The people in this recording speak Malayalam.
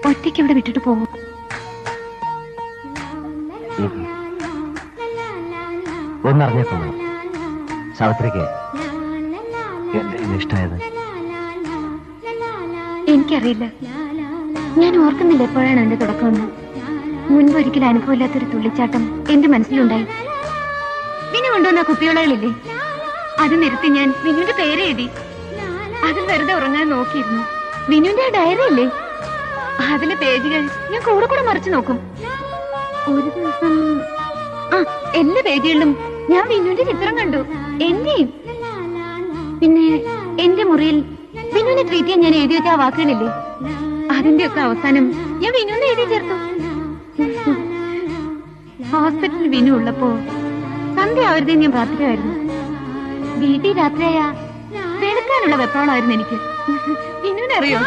ഒറ്റയ്ക്ക് ഇവിടെ വിട്ടിട്ട് പോകും. ഒന്നറിഞ്ഞേക്കുന്നു സാവിത്രിക്ക് ഇഷ്ടമായത്. എനിക്കറിയില്ല, ഞാൻ ഓർക്കുന്നില്ല എപ്പോഴാണ് എന്റെ തുടക്കമെന്ന്. മുൻപൊരിക്കലും അനുഭവമില്ലാത്തൊരു തുള്ളിച്ചാട്ടം എന്റെ മനസ്സിലുണ്ടായി. വിനു കൊണ്ടുവന്ന കുപ്പിയോളകളില്ലേ, അത് നിർത്തി ഞാൻ വിനുവിന്റെ പേര് എഴുതി. അതിൽ വെറുതെ ഉറങ്ങാൻ നോക്കിയിരുന്നു. വിനുവിന്റെ ആ ഡയറി ഇല്ലേ, അതിലെ പേജുകൾ ഞാൻ കൂടെ കൂടെ മറിച്ചു നോക്കും. ഒരു ദിവസം എല്ലാ പേജുകളിലും ഞാൻ വിനുവിന്റെ ചിത്രം കണ്ടു, എന്റെയും. പിന്നെ എന്റെ മുറിയിൽ വിനുവിനെ ട്രീറ്റ് ചെയ്യാൻ ഞാൻ എഴുതി വെച്ച ആ വാക്കുകളില്ലേ, അതിന്റെയൊക്കെ അവസാനം ഞാൻ വിനുവിനെ എഴുതി ചേർത്തു. ഹോസ്പിറ്റലിൽ വിനു ഉള്ളപ്പോ സന്ധ്യ ആവരുതേ ഞാൻ പ്രാർത്ഥിക്കുമായിരുന്നു. വീട്ടിൽ രാത്രിയായ വെളുക്കാനുള്ള വെപ്രാളമായിരുന്നു എനിക്ക്. വിനുവിനറിയോ?